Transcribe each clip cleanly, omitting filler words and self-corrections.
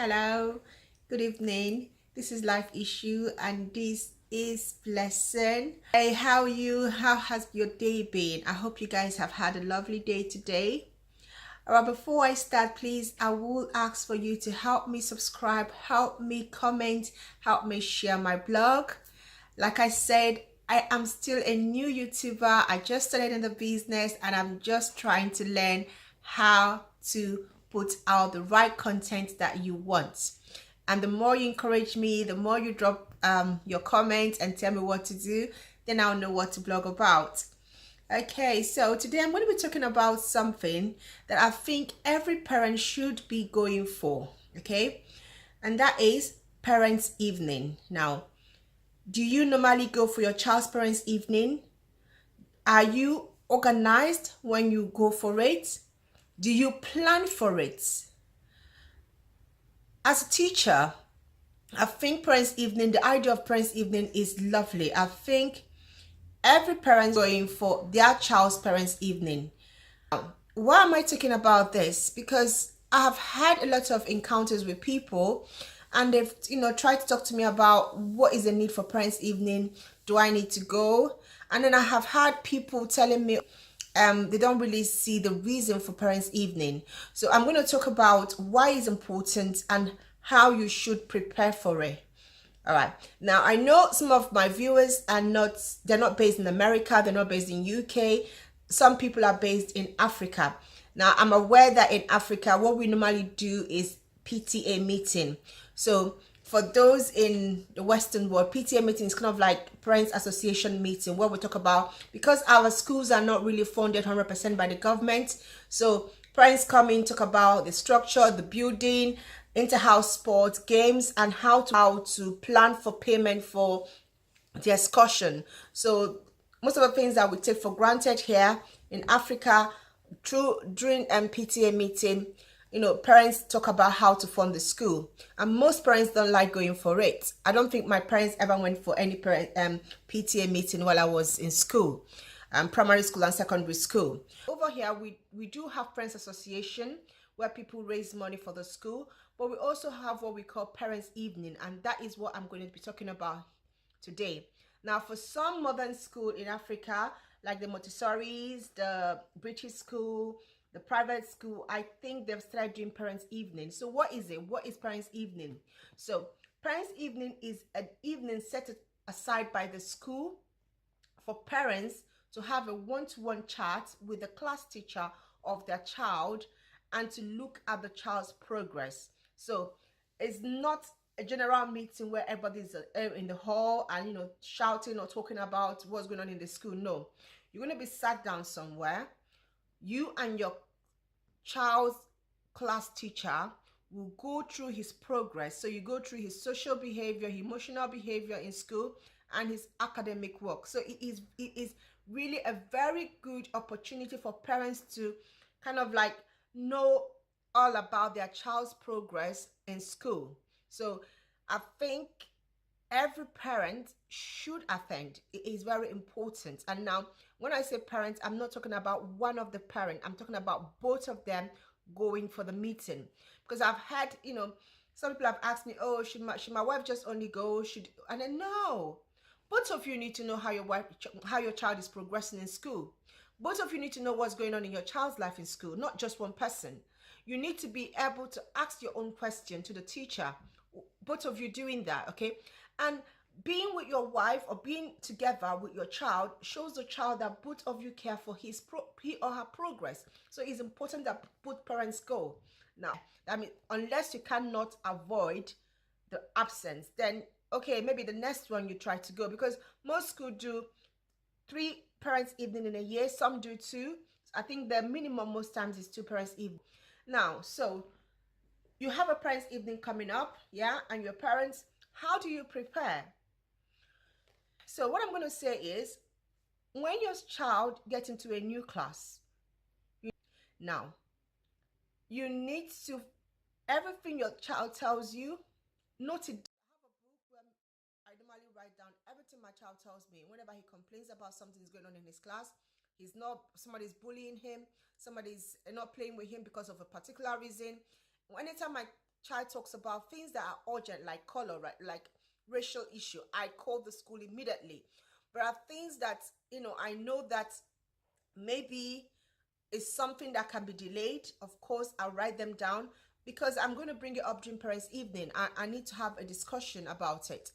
Hello, good evening. This is Life Issue and this is Blessing. Hey, how are you? How has your day been? I hope you guys have had a lovely day today. Alright, before I start, please, I will ask for you to help me subscribe, help me comment, help me share my blog. Like I said, I am still a new YouTuber. I just started in the business and I'm just trying to learn how to put out the right content that you want. And the more you encourage me, the more you drop your comments and tell me what to do, then I'll know what to blog about. Okay, so today I'm going to be talking about something that I think every parent should be going for, okay? And that is parents' evening. Now, do you normally go for your child's parents' evening? Are you organized when you go for it? Do you plan for it? As a teacher, I think parents' evening, the idea of parents' evening is lovely. I think every parent is going for their child's parents' evening. Why am I talking about this? Because I have had a lot of encounters with people and they've tried to talk to me about what is the need for parents evening. Do I need to go? And then I have had people telling me they don't really see the reason for parents evening. So I'm going to talk about why it's important and how you should prepare for it. All right. Now, I know some of my viewers they're not based in America, they're not based in UK. Some people are based in Africa. Now, I'm aware that in Africa, what we normally do is PTA meeting. So for those in the Western world, PTA meeting is kind of like Parents Association meeting where we talk about, because our schools are not really funded 100% by the government. So parents come in, talk about the structure, the building, inter-house sports, games, and how to plan for payment for the excursion. So most of the things that we take for granted here in Africa, during PTA meeting, parents talk about how to fund the school, and most parents don't like going for it. I don't think my parents ever went for any PTA meeting while I was in school, primary school and secondary school. Over here, we do have Parents Association where people raise money for the school, but we also have what we call Parents Evening, and that is what I'm going to be talking about today. Now, for some modern school in Africa, like the Montessori's, the British school, the private school, I think they've started doing Parents Evening. So what is it? What is Parents Evening? So Parents Evening is an evening set aside by the school for parents to have a one-to-one chat with the class teacher of their child and to look at the child's progress. So it's not a general meeting where everybody's in the hall and shouting or talking about what's going on in the school. No, you're going to be sat down somewhere. You and your child's class teacher will go through his progress. So you go through his social behavior, emotional behavior in school, and his academic work. So it is really a very good opportunity for parents to kind of like know all about their child's progress in school. So I think every parent should attend. It is very important. And now when I say parents, I'm not talking about one of the parent, I'm talking about both of them going for the meeting. Because I've had some people have asked me, oh, should my wife just only go, and then no, both of you need to know how your child is progressing in school. Both of you need to know what's going on in your child's life in school, not just one person. You need to be able to ask your own question to the teacher. Both of you doing that, okay? And being with your wife or being together with your child shows the child that both of you care for he or her progress. So it's important that both parents go. Now, I mean, unless you cannot avoid the absence, then okay, maybe the next one you try to go, because most schools do 3 parents evening in a year. Some do 2. I think the minimum most times is 2 parents evening. Now, so you have a parents evening coming up, yeah, and your parents, how do you prepare? So what I'm going to say is, when your child gets into a new class, now you need to, everything your child tells you, note it. I have a book where I normally write down everything my child tells me. Whenever he complains about something is going on in his class, somebody's bullying him, somebody's not playing with him because of a particular reason. Anytime my child talks about things that are urgent, like color, right, like racial issue, I call the school immediately. But are things that, I know that maybe is something that can be delayed, of course, I'll write them down, because I'm going to bring it up during parents evening. I need to have a discussion about it.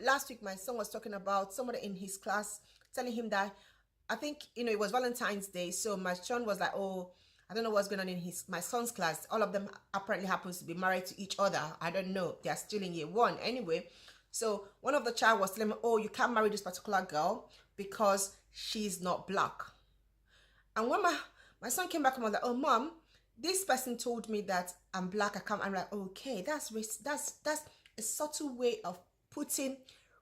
Last week my son was talking about somebody in his class telling him that, I think, it was Valentine's Day, so my son was like, oh, I don't know what's going on in my son's class. All of them apparently happens to be married to each other. I don't know, they're still in year one anyway. So one of the child was telling me, oh, you can't marry this particular girl because she's not black. And when my son came back and was like, oh, mom, this person told me that I'm black, I can't. I'm like, okay, that's a subtle way of putting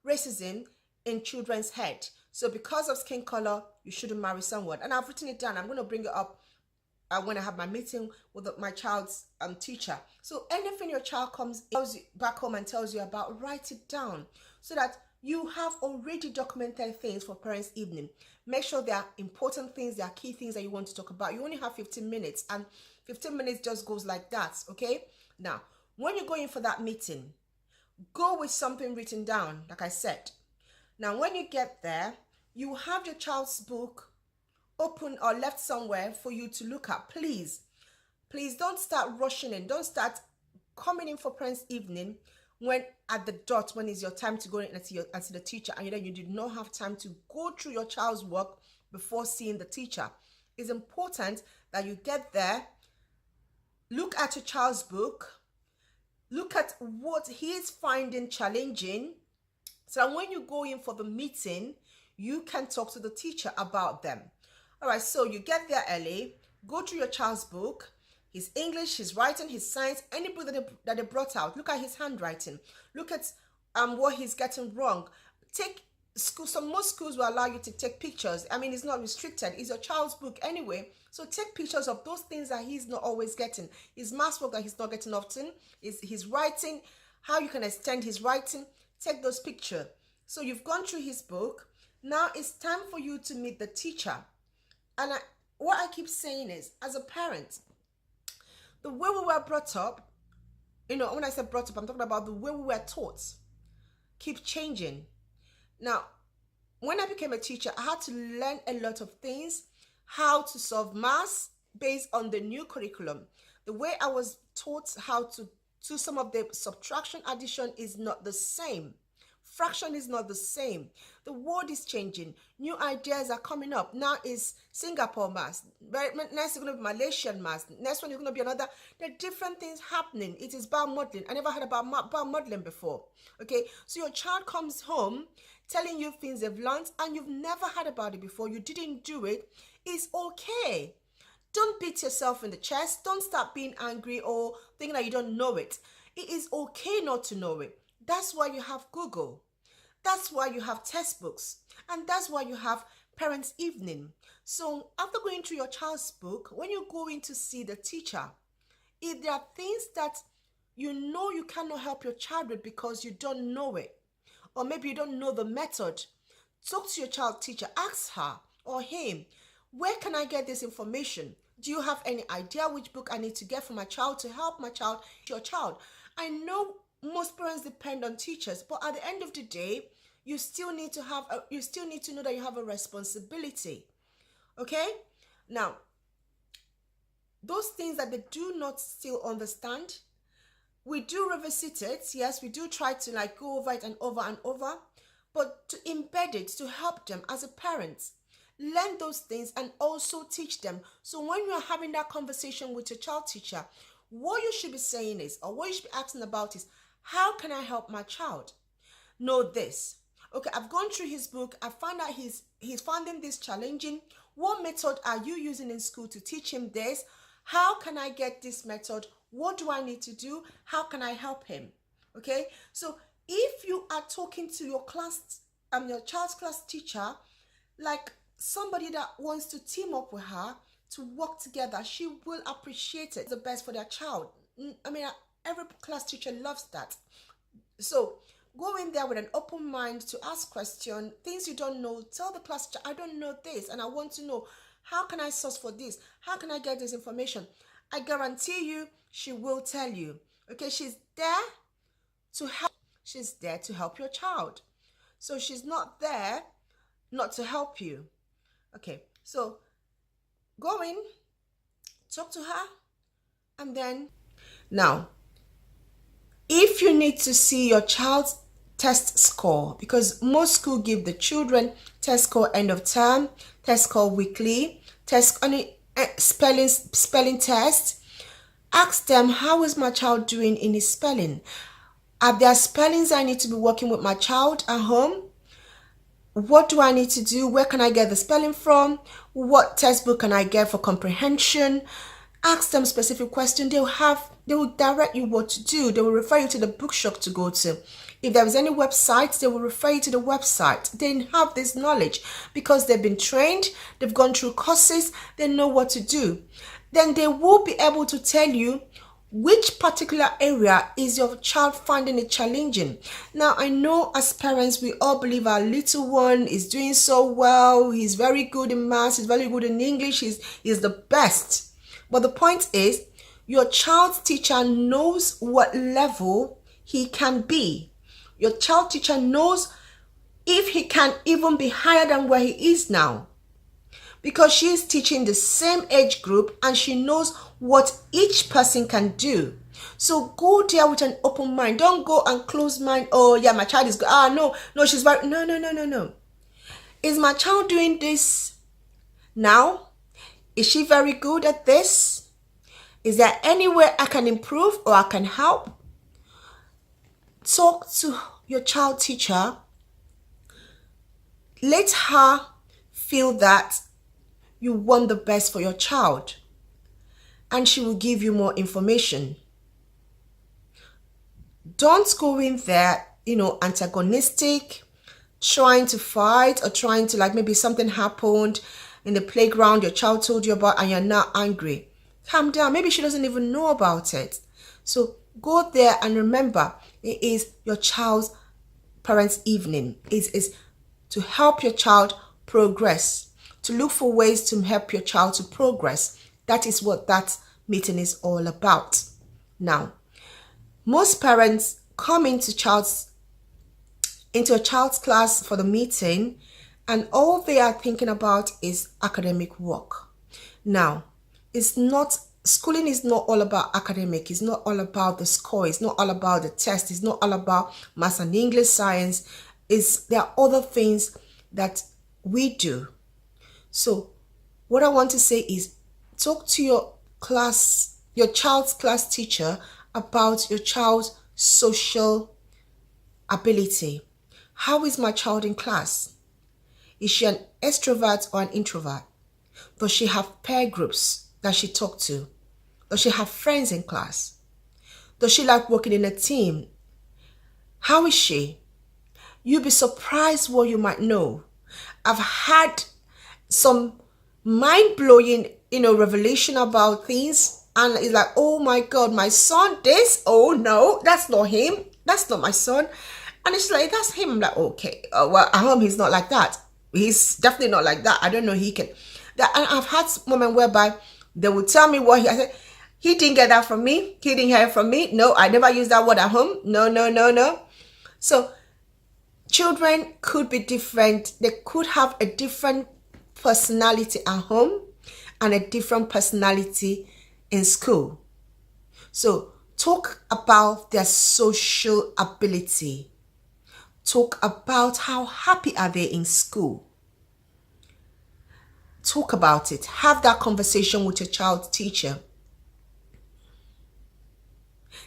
racism in children's head. So because of skin color, you shouldn't marry someone. And I've written it down. I'm going to bring it up when I have my meeting with my child's teacher. So anything your child tells you back home and tells you about, write it down so that you have already documented things for parents evening. Make sure there are important things, there are key things that you want to talk about. You only have 15 minutes, and 15 minutes just goes like that, okay? Now, when you go in for that meeting, go with something written down, like I said. Now, when you get there, you have your child's book open or left somewhere for you to look at. Please don't start rushing in. Don't start coming in for parents evening when at the dot, when it's your time to go in and see the teacher, and you did not have time to go through your child's work before seeing the teacher. It's important that you get there, look at your child's book, look at what he is finding challenging, so that when you go in for the meeting, you can talk to the teacher about them. All right, so you get there early, go through your child's book, his English, his writing, his science, any book that they brought out. Look at his handwriting. Look at what he's getting wrong. Take most schools will allow you to take pictures. I mean, it's not restricted. It's your child's book anyway. So take pictures of those things that he's not always getting. His maths work that he's not getting often. His writing, how you can extend his writing. Take those pictures. So you've gone through his book. Now it's time for you to meet the teacher. And what I keep saying is, as a parent, the way we were brought up, when I say brought up, I'm talking about the way we were taught, keep changing. Now, when I became a teacher, I had to learn a lot of things, how to solve maths based on the new curriculum. The way I was taught how to do some of the subtraction, addition is not the same. Fraction is not the same. The world is changing. New ideas are coming up. Now is Singapore maths. Next is going to be Malaysian maths. Next one is going to be another. There are different things happening. It is biomodeling. I never heard about biomodeling before. Okay, so your child comes home telling you things they've learned and you've never heard about it before. You didn't do it. It's okay. Don't beat yourself in the chest. Don't start being angry or thinking that you don't know it. It is okay not to know it. That's why you have Google. That's why you have textbooks. And that's why you have parents' evening. So after going through your child's book, when you go in to see the teacher, if there are things that you cannot help your child with because you don't know it, or maybe you don't know the method, talk to your child teacher. Ask her or him, where can I get this information? Do you have any idea which book I need to get for my child to help your child? I know most parents depend on teachers, but at the end of the day, you still need to know that you have a responsibility. Okay? Now, those things that they do not still understand, we do revisit it. Yes, we do try to go over it and over, but to embed it, to help them as a parent, learn those things and also teach them. So when you are having that conversation with your child teacher, what you should be saying is, or what you should be asking about is, how can I help my child know this? Okay, I've gone through his book. I found out he's finding this challenging. What method are you using in school to teach him this? How can I get this method? What do I need to do? How can I help him? Okay, so if you are talking to your child's class teacher, like somebody that wants to team up with her to work together, she will appreciate it. It's the best for their child. I mean, every class teacher loves that. So go in there with an open mind to ask questions, things you don't know. Tell the class teacher, I don't know this and I want to know, how can I source for this? How can I get this information? I guarantee you she will tell you. Okay, she's there to help. She's there to help your child. So she's not there not to help you. Okay, so go in, talk to her, and then now, if you need to see your child's test score, because most school give the children test score end of term, test score weekly, test spelling test, ask them, how is my child doing in his spelling? Are there spellings I need to be working with my child at home? What do I need to do? Where can I get the spelling from? What textbook can I get for comprehension? Ask them specific questions. They will direct you what to do. They will refer you to the bookshop to go to. If there is any website, they will refer you to the website. They have this knowledge because they've been trained, they've gone through courses, they know what to do. Then they will be able to tell you which particular area is your child finding it challenging. Now, I know as parents, we all believe our little one is doing so well. He's very good in maths. He's very good in English. He's the best. But the point is, your child's teacher knows what level he can be. Your child teacher knows if he can even be higher than where he is now, because she is teaching the same age group and she knows what each person can do. So go there with an open mind. Don't go and close mind. Oh yeah, my child is good. No, she's very, no. Is my child doing this now? Is she very good at this? Is there anywhere I can improve or I can help? Talk to your child teacher. Let her feel that you want the best for your child, and she will give you more information. Don't go in there, antagonistic, trying to fight, or trying to, like, maybe something happened in the playground your child told you about and you're now angry. Calm down. Maybe she doesn't even know about it. So go there and remember, it is your child's parents' evening. It is to help your child progress, to look for ways to help your child to progress. That is what that meeting is all about. Now, most parents come into a child's class for the meeting, and all they are thinking about is academic work. Now, schooling is not all about academic. It's not all about the score. It's not all about the test. It's not all about maths and English, science. There are other things that we do. So what I want to say is, talk to your child's class teacher about your child's social ability. How is my child in class? Is she an extrovert or an introvert? Does she have peer groups that she talks to? Does she have friends in class? Does she like working in a team? How is she? You'll be surprised what you might know. I've had some mind-blowing, revelation about things, and it's like, oh my God, my son this, oh no, that's not him, that's not my son. And it's like, that's him. I'm like, okay, well, at home he's not like that. He's definitely not like that. I don't know, and I've had moments whereby they would tell me what I said, he didn't get that from me, he didn't hear it from me, no, I never use that word at home, no. So children could be different. They could have a different personality at home and a different personality in school. So talk about their social ability. Talk about how happy are they in school. Talk about it. Have that conversation with your child's teacher.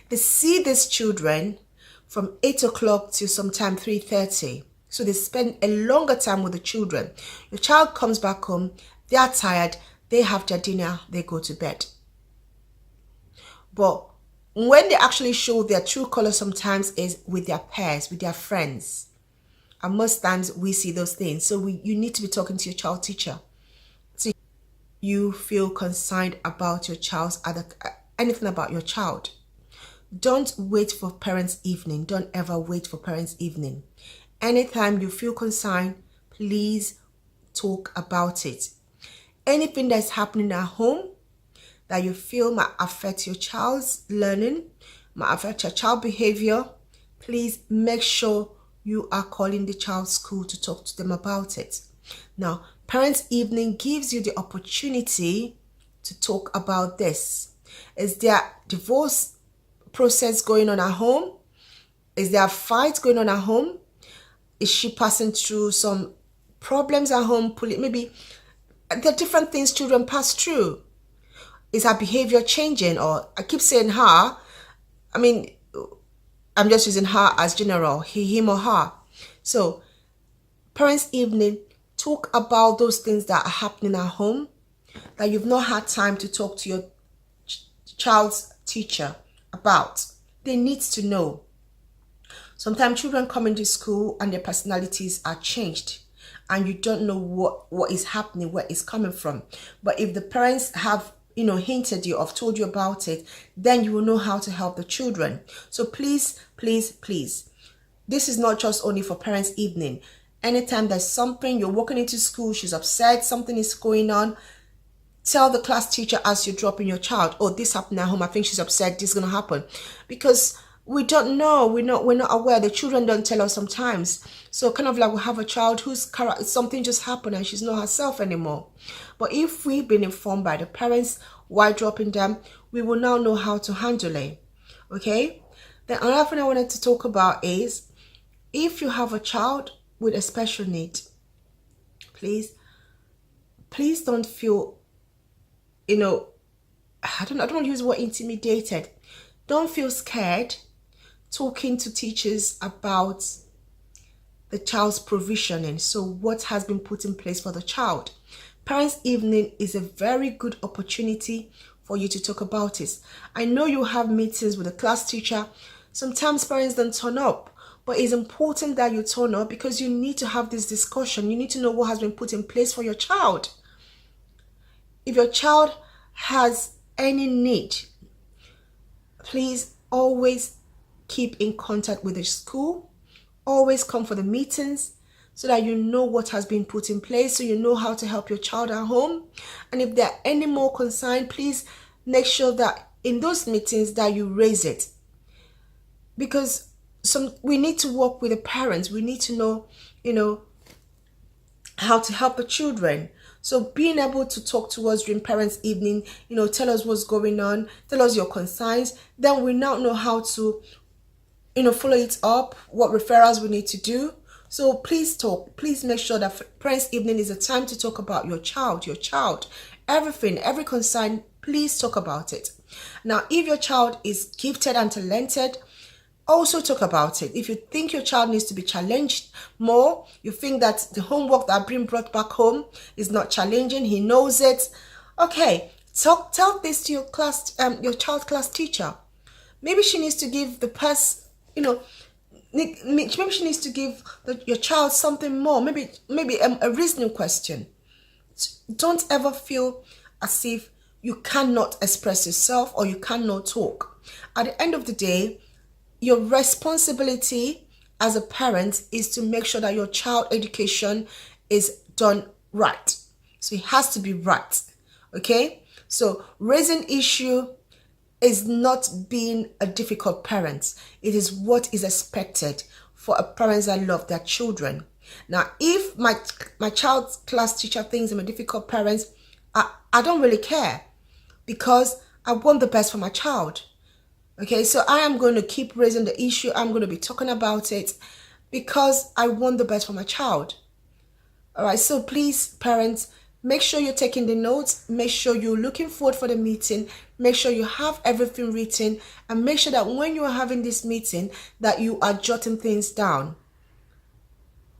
They see these children from 8 o'clock to sometime 3:30. So they spend a longer time with the children. Your child comes back home, they are tired, they have their dinner, they go to bed. But when they actually show their true color sometimes is with their peers, with their friends. And most times we see those things. So you need to be talking to your child teacher. So you feel concerned about your child's anything about your child. Don't wait for parents' evening. Don't ever wait for parents' evening. Anytime you feel concerned, please talk about it. Anything that's happening at home that you feel might affect your child's learning, might affect your child behavior, please make sure you are calling the child's school to talk to them about it. Now, Parents' Evening gives you the opportunity to talk about this. Is there divorce process going on at home? Is there a fight going on at home? Is she passing through some problems at home? Maybe there are different things children pass through. Is her behavior changing? Or I keep saying her. I mean, I'm just using her as general, him or her. So, Parents' Evening, talk about those things that are happening at home that you've not had time to talk to your child's teacher about. They need to know. Sometimes children come into school and their personalities are changed and you don't know what is happening, where it's coming from. But if the parents have hinted you or told you about it, then you will know how to help the children. So please, please, please, this is not just only for Parents' Evening. Anytime there's something, you're walking into school, she's upset, something is going on, tell the class teacher as you're dropping your child, oh, this happened at home, I think she's upset, this is going to happen. Because we don't know, we're not aware. The children don't tell us sometimes. So kind of like we have a child whose character, something just happened and she's not herself anymore. But if we've been informed by the parents while dropping them, we will now know how to handle it. Okay? Then another thing I wanted to talk about is, if you have a child with a special need, please don't feel, I don't want to use the word intimidated. Don't feel scared talking to teachers about the child's provisioning. So what has been put in place for the child. Parents' Evening is a very good opportunity for you to talk about it. I know you have meetings with a class teacher. Sometimes parents don't turn up, but it's important that you turn up because you need to have this discussion. You need to know what has been put in place for your child. If your child has any need, please always keep in contact with the school. Always come for the meetings so that you know what has been put in place, so you know how to help your child at home. And if there are any more concerns, please make sure that in those meetings that you raise it. Because we need to work with the parents. We need to know, how to help the children. So being able to talk to us during Parents' Evening, tell us what's going on, tell us your concerns, then we now know how to, follow it up, what referrals we need to do. So please talk. Please make sure that Parents' Evening is a time to talk about your child, everything, every concern, please talk about it. Now, if your child is gifted and talented, also talk about it. If you think your child needs to be challenged more, you think that the homework that being brought back home is not challenging, he knows it, okay, tell this to your class, your child's class teacher. Maybe she needs to give the person, maybe she needs to give your child something more, maybe a reasoning question. Don't ever feel as if you cannot express yourself or you cannot talk. At the end of the day, your responsibility as a parent is to make sure that your child education is done right. So it has to be right. Okay? So raising issue is not being a difficult parent. It is what is expected for a parents that love their children. Now, if my child's class teacher thinks I'm a difficult parent, I don't really care because I want the best for my child. Okay, so I am going to keep raising the issue. I'm going to be talking about it because I want the best for my child. All right, so please, parents, make sure you're taking the notes. Make sure you're looking forward for the meeting. Make sure you have everything written and make sure that when you are having this meeting that you are jotting things down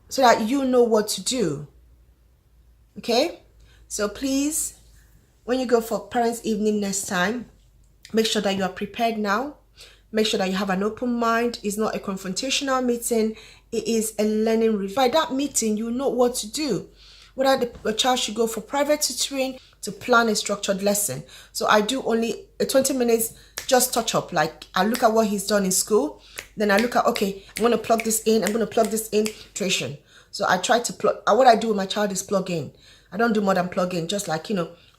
so that you know what to do. Okay, so please, when you go for Parents' Evening next time, make sure that you are prepared now. Make sure that you have an open mind. It's not a confrontational meeting. It is a learning review. By that meeting, you know what to do. Whether the child should go for private tutoring to plan a structured lesson. So I do only a 20 minutes just touch up. Like I look at what he's done in school. Then I look at, okay, I'm going to plug this in. I'm going to plug this in. Tuition. So I try to plug. What I do with my child is plug in. I don't do more than plug in. Just like,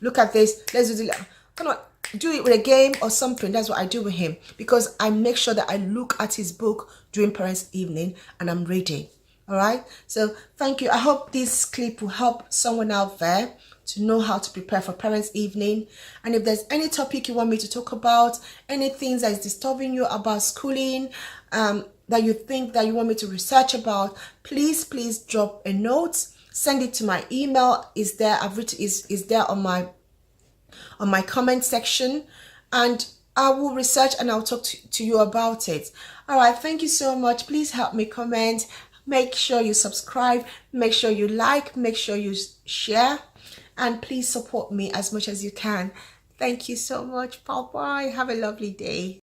look at this. Let's do the... do it with a game or something. That's what I do with him, because I make sure that I look at his book during parents evening and I'm reading. All right, so thank you. I hope this clip will help someone out there to know how to prepare for parents evening. And if there's any topic you want me to talk about, any things that is disturbing you about schooling, that you think that you want me to research about, please drop a note, send it to my email. Is there, I've written, is there on my comment section, and I will research and I'll talk to you about it. All right, thank you so much. Please help me comment. Make sure you subscribe, make sure you like, make sure you share, and please support me as much as you can. Thank you so much. Bye bye. Have a lovely day.